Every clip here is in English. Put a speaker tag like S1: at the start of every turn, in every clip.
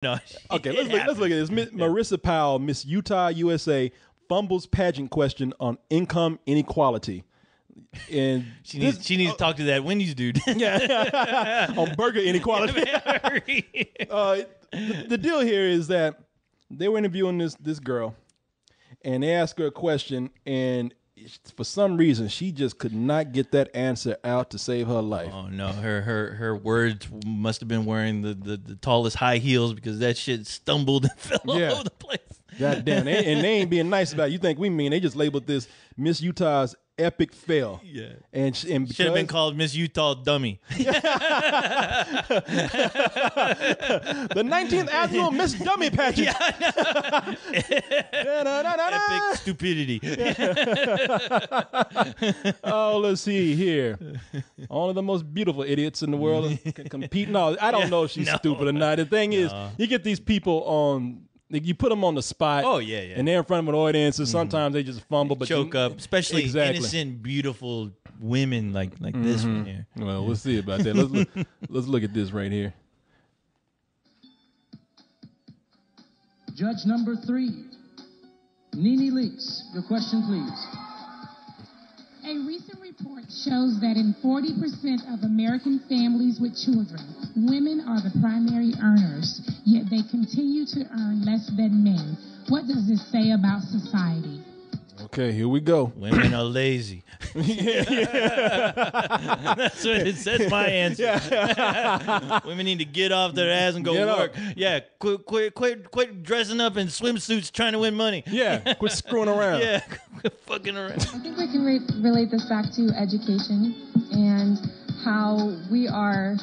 S1: No.
S2: Okay, let's look at this. Marissa Powell, Miss Utah, USA, fumbles pageant question on income inequality. And
S1: she needs to talk to that Wendy's dude.
S2: Yeah, on burger inequality. The deal here is that they were interviewing this girl, and they asked her a question, and for some reason she just could not get that answer out to save her life.
S1: Oh no, her words must have been wearing the tallest high heels because that shit stumbled and fell all over the place.
S2: God damn, and they ain't being nice about it. You think we mean? They just labeled this Miss Utah's epic fail.
S1: Yeah,
S2: and because,
S1: should have been called Miss Utah Dummy.
S2: The 19th annual Miss Dummy pageant.
S1: Epic stupidity.
S2: Oh, let's see here. Only the most beautiful idiots in the world can compete. No, I don't know if she's stupid or not. The thing is, you get these people on. You put them on the spot.
S1: Oh, yeah.
S2: And they're in front of an audience, and sometimes they just fumble. But
S1: choke up, especially innocent, beautiful women like this one here.
S2: Well, we'll see about that. Let's look at this right here.
S3: Judge number 3, Nene Leaks. Your question, please.
S4: A recent report shows that in 40% of American families with children, women are the primary earners, yet they continue to earn less than men. What does this say about society?
S2: Okay, here we go.
S1: Women are lazy. That's what it says. My answer. Women need to get off their ass and go work. Yeah, quit dressing up in swimsuits trying to win money.
S2: Yeah, quit screwing around.
S1: Yeah, quit fucking around.
S5: I think we can relate this back to education and how we are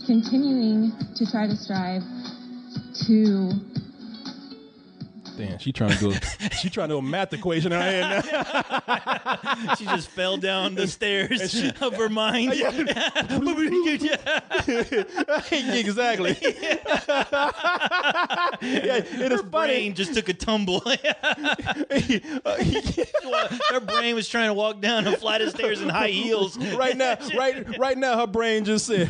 S5: continuing to try to strive to.
S2: Damn, she trying to do a math equation in her head now.
S1: She just fell down the stairs of her mind.
S2: Exactly.
S1: Her brain just took a tumble. Her brain was trying to walk down a flight of stairs in high heels.
S2: Right now, her brain just said.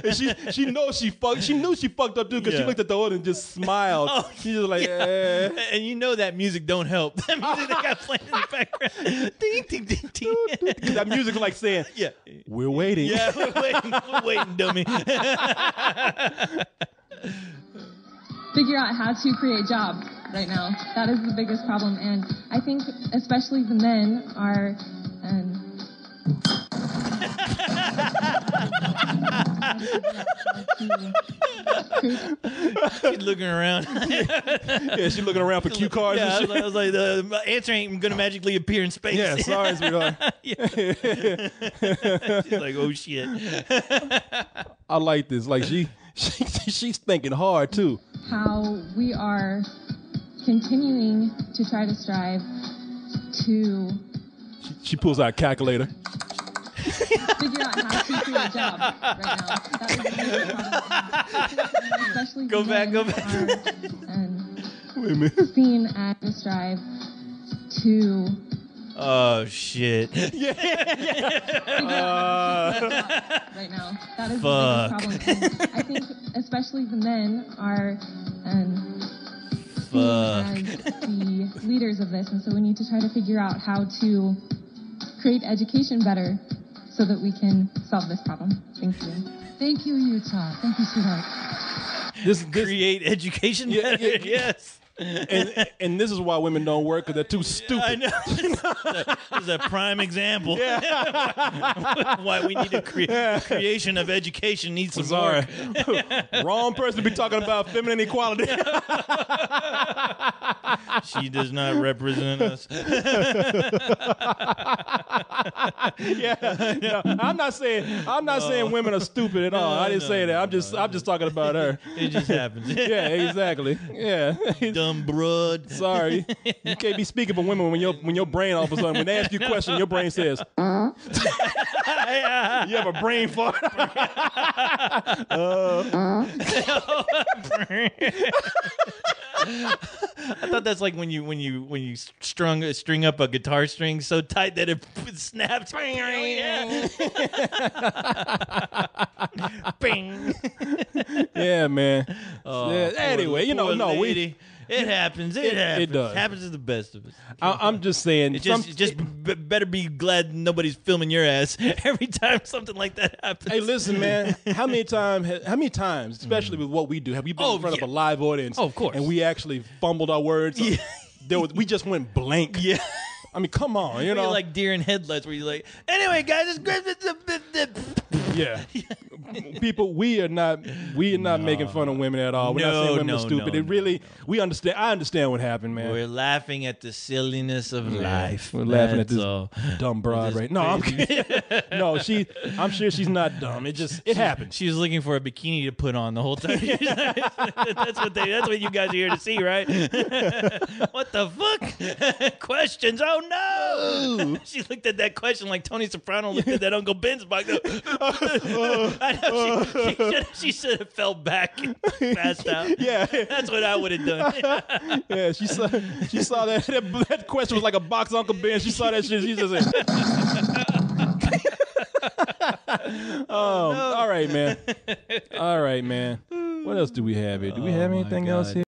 S2: And she knew she fucked up too because she looked at the audience and just smiled. She's just like,
S1: And you know that music don't help. That music that got playing in the background. Ding, ding, ding, ding.
S2: That music like saying, we're waiting.
S1: Yeah, we're waiting, dummy.
S5: Figure out how to create jobs right now. That is the biggest problem, and I think especially the men are.
S1: She's looking around.
S2: Yeah, she's looking around for cue cards.
S1: Yeah,
S2: and shit.
S1: I was like, the answer ain't gonna magically appear in space.
S2: Yeah, sorry, sweetheart.
S1: She's like, oh shit.
S2: I like this. Like she's thinking hard too.
S5: How we are continuing to try to strive to.
S2: She pulls out a calculator.
S5: Figure out how to create a job right now. That is the biggest problem. Especially
S1: go back.
S5: Wait a minute. Seen as a strive to.
S1: Oh shit.
S5: Right now. That is the biggest problem. And I think especially the men are seen as the leaders of this, and so we need to try to figure out how to create education better so that we can solve this problem. Thank you.
S4: Thank you, Utah. Thank you, sweetheart.
S1: This create education better. Yes.
S2: And this is why women don't work, because they're too stupid.
S1: I know. This is a prime example. Why we need creation of education needs some work.
S2: Wrong person to be talking about feminine equality.
S1: She does not represent us.
S2: No, I'm not saying women are stupid at all. I didn't say that. I'm just talking about her.
S1: It just happens.
S2: Yeah, exactly. Yeah.
S1: Dumb broad.
S2: Sorry. You can't be speaking for women when your brain all of a sudden, when they ask you a question, your brain says, You have a brain fart.
S1: I thought that's like when you string up a guitar string so tight that it snaps. Yeah. Bing.
S2: Yeah, man.
S1: Oh,
S2: Yeah, anyway, you know, no,
S1: lady. It happens. It happens.
S2: It does.
S1: It happens to the best of us.
S2: I'm just saying.
S1: It just better be glad nobody's filming your ass every time something like that happens.
S2: Hey, listen, man. How many times, especially with what we do, have we been in front of a live audience?
S1: Oh, of course.
S2: And we actually fumbled our words. Yeah. We just went blank.
S1: Yeah.
S2: I mean, come on, you know.
S1: You're like deer in headlights where you're like, anyway, guys, it's great.
S2: Yeah. People, we are not making fun of women at all. We're not saying women are stupid. We understand. I understand what happened, man.
S1: We're laughing at the silliness of life.
S2: We're laughing at this dumb broad right now. No, I'm kidding. No, I'm sure she's not dumb. It happened.
S1: She was looking for a bikini to put on the whole time. That's what you guys are here to see, right? What the fuck? Questions. Oh no! She looked at that question like Tony Soprano looked at that Uncle Ben's box. I know she should have fell back and passed out.
S2: Yeah,
S1: that's what I would have done.
S2: Yeah, she saw that question was like a box of Uncle Ben. She saw that shit. She just said, "Oh, no. All right, man. All right, man. What else do we have here? Do we have anything else here?"